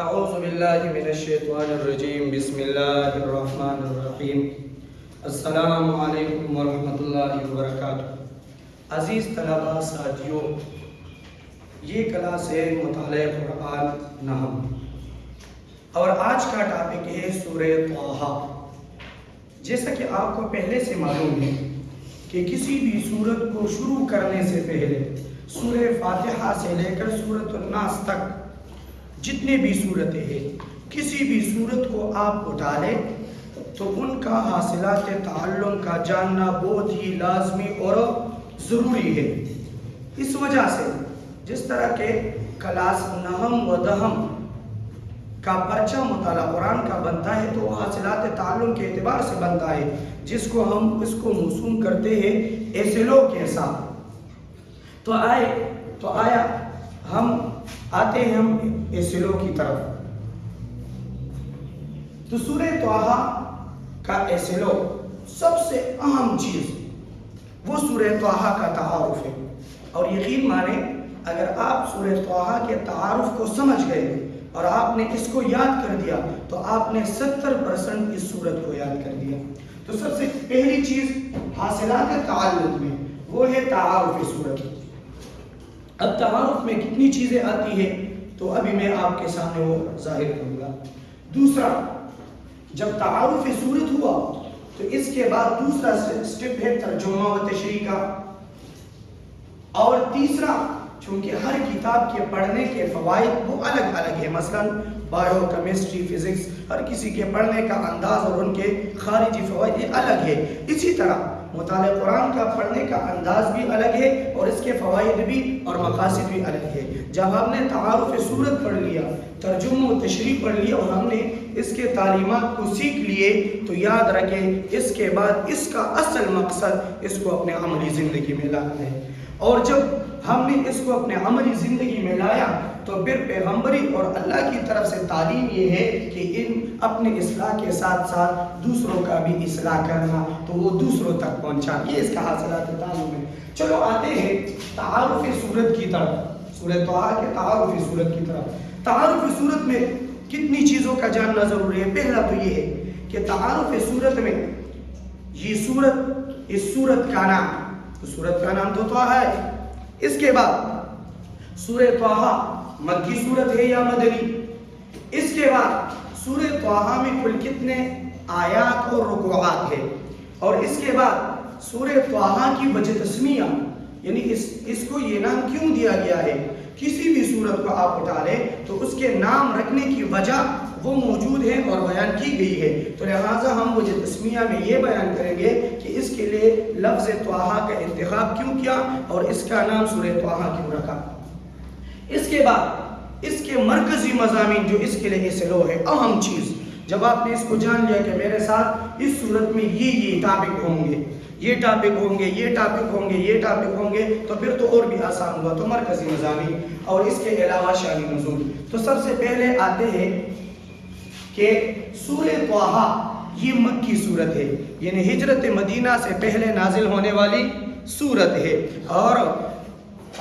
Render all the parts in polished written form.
اعوذ باللہ من الشیطان الرجیم بسم اللہ الرحمن الرحیم السلام علیکم ورحمۃ اللہ وبرکاتہ۔ عزیز طلباء ساتھیوں، یہ کلاس ہے مطالعہ قرآن نحو اور آج کا ٹاپک ہے سورہ طٰہٰ۔ جیسا کہ آپ کو پہلے سے معلوم ہے کہ کسی بھی سورت کو شروع کرنے سے پہلے سورہ فاتحہ سے لے کر سورۃ الناس تک جتنے بھی صورتیں ہیں، کسی بھی صورت کو آپ اٹھا لیں تو ان کا حاصلات تعلم کا جاننا بہت ہی لازمی اور ضروری ہے۔ اس وجہ سے جس طرح کے کلاس نحو و دہم کا پرچہ مطالعہ قرآن کا بنتا ہے تو وہ حاصلات تعلم کے اعتبار سے بنتا ہے، جس کو ہم اس کو موسوم کرتے ہیں ایسے لوگ کے ساتھ۔ تو آیا ہم آتے ہیں ہم ایسلو کی طرف۔ تو سورہ طٰہٰ کا ایسلو سب سے اہم چیز وہ سورہ طٰہٰ کا تعارف ہے، اور یقین مانیں اگر آپ سورہ طٰہٰ کے تعارف کو سمجھ گئے اور آپ نے اس کو یاد کر دیا تو آپ نے 70% اس سورت کو یاد کر دیا۔ تو سب سے پہلی چیز حاصلات تعلق میں وہ ہے تعارف سورت۔ اب تعارف میں کتنی چیزیں آتی ہیں تو ابھی میں آپ کے سامنے وہ ظاہر کروں گا۔ دوسرا، جب تعارف سورت ہوا تو اس کے بعد دوسرا سٹیپ ہے ترجمہ و تشریح کا، اور تیسرا چونکہ ہر کتاب کے پڑھنے کے فوائد وہ الگ الگ ہیں، مثلا بایو، کیمسٹری، فزکس، ہر کسی کے پڑھنے کا انداز اور ان کے خارجی فوائد یہ الگ ہے، اسی طرح مطالعہ قرآن کا پڑھنے کا انداز بھی الگ ہے اور اس کے فوائد بھی اور مقاصد بھی الگ ہے۔ جب ہم نے تعارف سورت پڑھ لیا، ترجمہ و تشریح پڑھ لیا اور ہم نے اس کے تعلیمات کو سیکھ لیے تو یاد رکھیں اس کے بعد اس کا اصل مقصد اس کو اپنے عملی زندگی میں لانا ہے، اور جب ہم نے اس کو اپنے عملی زندگی میں لایا تو پھر پیغمبری اور اللہ کی طرف سے تعلیم یہ ہے کہ اپنے اصلاح کے ساتھ ساتھ دوسروں کا بھی اصلاح کرنا، تو وہ دوسروں تک پہنچا، یہ اس کا حاصلات تعلیم ہے۔ چلو آتے ہیں تعارف سورت کی طرف، سورہ طٰہٰ کے تعارف سورت کی طرف۔ تعارف سورت میں کتنی چیزوں کا جاننا ضروری ہے؟ پہلا تو یہ ہے کہ تعارف سورت میں یہ سورت، اس سورت کا نام، سورت کا نام تو طٰہٰ ہے۔ اس کے بعد سورہ طٰہٰ مکی صورت ہے یا مدنی؟ اس کے بعد سورہ طٰہٰ میں کل کتنے آیات اور رکوعات ہیں؟ اور اس کے بعد سورہ طٰہٰ کی وجہ تسمیہ، یعنی اس کو یہ نام کیوں دیا گیا ہے؟ کسی بھی سورت کو آپ اٹھا لیں تو اس کے نام رکھنے کی وجہ وہ موجود ہے اور بیان کی گئی ہے، تو لہٰذا ہم وجہ تسمیہ میں یہ بیان کریں گے کہ اس کے لیے لفظ طٰہٰ کا انتخاب کیوں کیا اور اس کا نام سورہ طٰہٰ کیوں رکھا۔ اس کے بعد اس کے مرکزی مضامین جو اس کے لیے ایسلو ہے، اہم چیز جب آپ نے اس کو جان لیا کہ میرے ساتھ اس صورت میں یہ ٹاپک ہوں گے، یہ ٹاپک ہوں گے، یہ ٹاپک ہوں گے، یہ ٹاپک ہوں گے، تو پھر تو اور بھی آسان ہوا۔ تو مرکزی مضامین اور اس کے علاوہ شان نزول۔ تو سب سے پہلے آتے ہیں کہ سورہ طٰہٰ یہ مکی صورت ہے، یعنی ہجرت مدینہ سے پہلے نازل ہونے والی صورت ہے، اور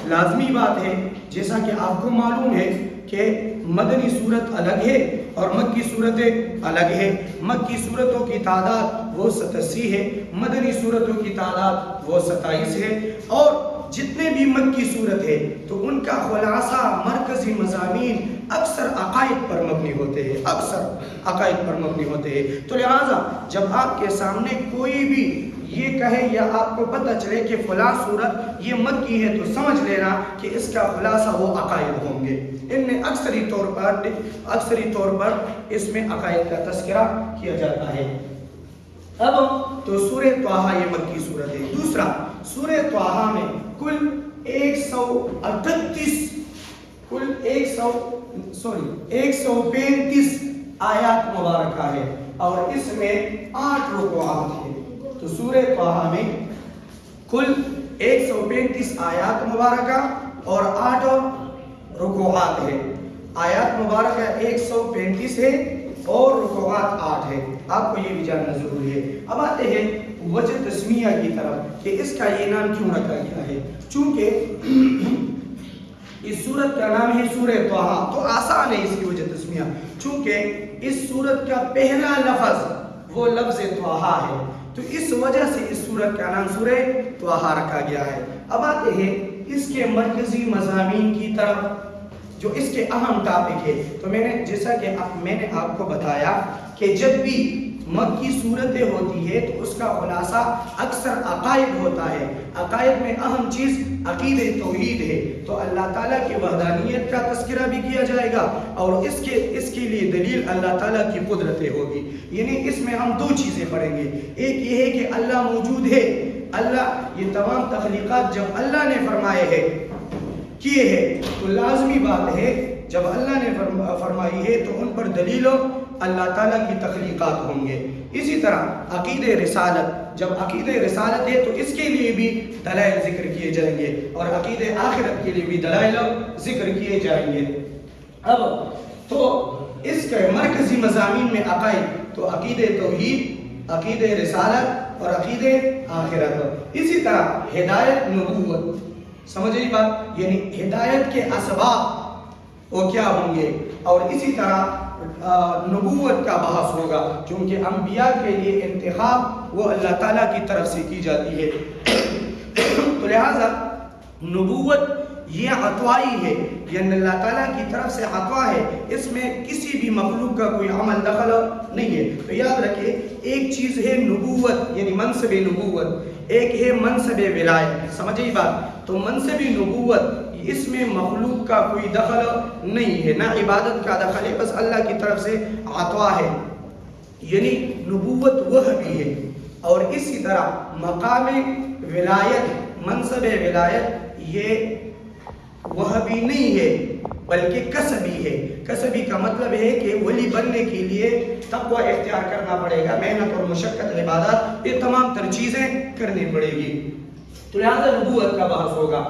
لازمی بات ہے جیسا کہ آپ کو معلوم ہے کہ مدنی صورت الگ ہے اور مکی صورتیں الگ ہے۔ مکی صورتوں کی تعداد وہ 87 ہے، مدنی صورتوں کی تعداد وہ 27 ہے، اور جتنے بھی مکی صورت ہے تو ان کا خلاصہ مرکزی مضامین اکثر عقائد پر مبنی ہوتے ہیں، اکثر عقائد پر مبنی ہوتے ہیں۔ تو لہٰذا جب آپ کے سامنے کوئی بھی یہ کہے یا آپ کو پتہ چلے کہ فلاں صورت یہ مکی ہے تو سمجھ لینا کہ اس کا خلاصہ وہ عقائد ہوں گے۔ ان میں اکثری طور پر اس میں عقائد کا تذکرہ کیا جاتا ہے۔ اب تو سورہ طٰہٰ یہ مکی صورت ہے۔ دوسرا، سورہ طٰہٰ میں کل 135 آیات مبارکہ ہے اور اس میں 8 رکوعات ہیں۔ تو سورہ طٰہٰ میں کل 135 آیات مبارکہ اور 8 رکوعات ہیں۔ آیات مبارکہ 135 ہے اور رکوعات 8 ہے، آپ کو یہ بھی جاننا ضروری ہے۔ اب آتے ہیں وجہ تسمیہ کی طرف کہ اس کا یہ نام کیوں رکھا گیا ہے۔ چونکہ اس سورت کا نام ہے سورہ طٰہٰ، تو آسان ہے اس کی وجہ تسمیہ تسمیہ، چونکہ اس سورت کا پہلا لفظ وہ لفظ طٰہٰ ہے، تو اس وجہ سے اس سورت کا نام سورہ طٰہٰ رکھا گیا ہے۔ اب آتے ہیں اس کے مرکزی مضامین کی طرف، جو اس کے اہم ٹاپک ہے۔ تو جیسا کہ میں نے آپ کو بتایا کہ جب بھی مکی صورتیں ہوتی ہے تو اس کا خلاصہ اکثر عقائد ہوتا ہے۔ عقائد میں اہم چیز عقید توحید ہے، تو اللہ تعالیٰ کی وحدانیت کا تذکرہ بھی کیا جائے گا اور اس کے لیے دلیل اللہ تعالیٰ کی قدرتیں ہوگی۔ یعنی اس میں ہم دو چیزیں پڑھیں گے، ایک یہ ہے کہ اللہ موجود ہے، اللہ یہ تمام تخلیقات جب اللہ نے فرمائے ہے کیے ہے تو لازمی بات ہے جب اللہ نے فرمائی ہے تو ان پر دلیل اللہ تعالیٰ کی تخلیقات ہوں گے۔ اسی طرح عقید رسالت، جب عقید رسالت ہے تو اس کے لیے بھی دلائل ذکر کیے جائیں گے اور عقید آخرت کے لیے بھی دلائل ذکر کیے جائیں گے۔ اب تو اس کے مرکزی مضامین میں عقائد تو عقید توحید، عقید رسالت اور عقید آخرت۔ اسی طرح ہدایت نبوت، سمجھے بات، یعنی ہدایت کے اسباب وہ کیا ہوں گے، اور اسی طرح نبوت کا بحث ہوگا، کیونکہ انبیاء کے لیے انتخاب وہ اللہ تعالیٰ کی طرف سے کی جاتی ہے۔ تو لہذا نبوت یہ عطوائی ہے، یعنی اللہ تعالیٰ کی طرف سے عطوا ہے، اس میں کسی بھی مخلوق کا کوئی عمل دخل نہیں ہے۔ تو یاد رکھیں ایک چیز ہے نبوت یعنی منصب نبوت، ایک ہے منصب ولایت، سمجھے یہ بات۔ تو منصب نبوت اس میں مخلوق کا کوئی دخل نہیں ہے، نہ عبادت کا دخل ہے، بس اللہ کی طرف سے عطوا ہے، یعنی نبوت وہبی ہے۔ اور اسی طرح مقام ولایت، منصب ولایت یہ وہبی نہیں ہے بلکہ کسبی ہے۔ کسبی کا مطلب ہے کہ ولی بننے کے لیے تقوی اختیار کرنا پڑے گا، محنت اور مشقت، عبادات، یہ تمام تر چیزیں کرنی پڑے گی۔ تو لہذا نبوت کا بحث ہوگا۔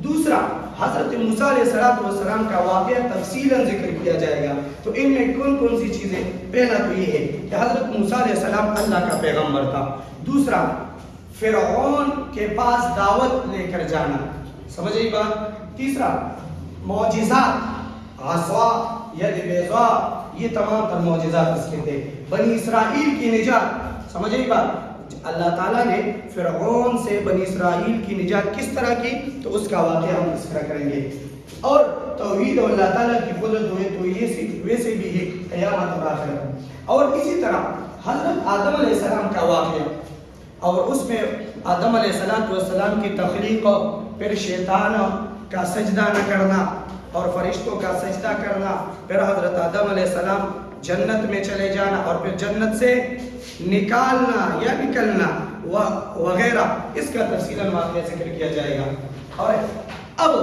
دوسرا حضرت موسیٰ علیہ السلام کا واقعہ تفصیلاً ذکر کیا جائے گا۔ تو ان میں کون کون سی چیزیں، پہلا تو یہ ہے کہ حضرت موسیٰ علیہ السلام اللہ کا پیغمبر تھا۔ دوسرا فرعون کے پاس دعوت لے کر جانا، سمجھے یہ بات۔ تیسرا معجزات، عصا، ید بیضاء، یہ تمام تر معجزات اس کے تھے۔ بنی اسرائیل کی نجات، سمجھے یہ بات، اللہ تعالیٰ نے فرعون سے بنی اسرائیل کی نجات کس طرح کی، تو اس کا واقعہ ہم اس طرح کریں گے۔ اور توحید اور اللہ تعالیٰ کی قدرت ہوئے تو یہ ویسے بھی ہے قیامت اور آخرت۔ اور اسی طرح حضرت آدم علیہ السلام کا واقعہ، اور اس میں آدم علیہ السلام کی تخلیق، پھر شیطان کا سجدہ نہ کرنا اور فرشتوں کا سجدہ کرنا، پھر حضرت آدم علیہ السلام جنت میں چلے جانا اور پھر جنت سے نکالنا یا نکلنا وغیرہ، اس کا تفصیلاً واقعہ ذکر کیا جائے گا۔ اور اب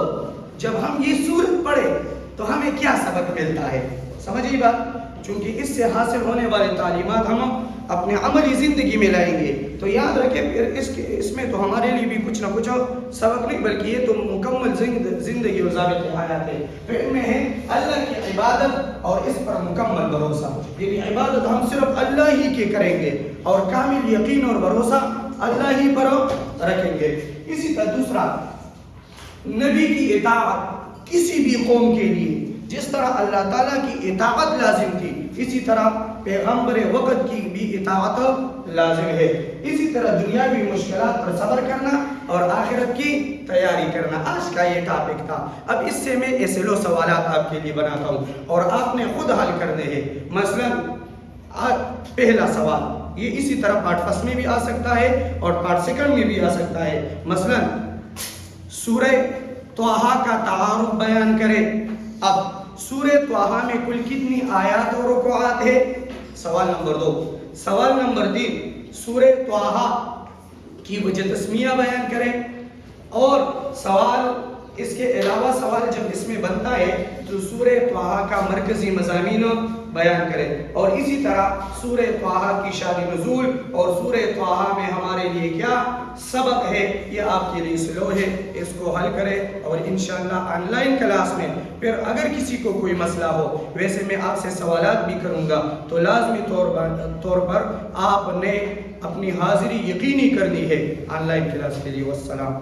جب ہم یہ سورت پڑھیں تو ہمیں کیا سبق ملتا ہے، سمجھیے بات، چونکہ اس سے حاصل ہونے والے تعلیمات ہم اپنے عملی زندگی میں لائیں گے، تو یاد رکھیں پھر اس میں تو ہمارے لیے بھی کچھ نہ کچھ سبق نہیں بلکہ یہ تو مکمل زندگی و ضابط حیات ہے۔ پھر ان میں ہے اللہ کی عبادت اور اس پر مکمل بھروسہ، یعنی عبادت ہم صرف اللہ ہی کے کریں گے اور کامل یقین اور بھروسہ اللہ ہی پر رکھیں گے۔ اسی طرح دوسرا نبی کی اطاعت کسی بھی قوم کے لیے جس طرح اللہ تعالیٰ کی اطاعت لازم تھی، اسی طرح پیغمبر وقت کی بھی اطاعت لازم ہے۔ اسی طرح دنیاوی مشکلات پر صبر کرنا اور آخرت کی تیاری کرنا۔ آج کا یہ ٹاپک تھا۔ اب اس سے میں ایسے لو سوالات آپ کے لیے بناتا ہوں اور آپ نے خود حل کرنے ہیں۔ مثلا پہلا سوال یہ اسی طرح پارٹ فرسٹ میں بھی آ سکتا ہے اور پارٹ سیکنڈ میں بھی آ سکتا ہے۔ مثلا سورہ طٰہٰ کا تعارف بیان کرے۔ اب سورہ طٰہٰ میں کل کتنی آیات اور رکوعات ہے؟ سوال نمبر 2۔ سوال نمبر 3، سورہ طٰہٰ کی وجہ تسمیہ بیان کریں۔ اور سوال اس کے علاوہ سوال جب اس میں بنتا ہے تو سورہ طٰہٰ کا مرکزی مضامین بیان کریں۔ اور اسی طرح سورہ طٰہٰ کی شان نزول اور سورہ طٰہٰ میں ہمارے لیے کیا سبق ہے، یہ آپ کے لیے سلو ہے، اس کو حل کریں۔ اور انشاءاللہ آن لائن کلاس میں پھر اگر کسی کو کوئی مسئلہ ہو، ویسے میں آپ سے سوالات بھی کروں گا، تو لازمی طور پر آپ نے اپنی حاضری یقینی کرنی ہے آن لائن کلاس کے لیے۔ والسلام۔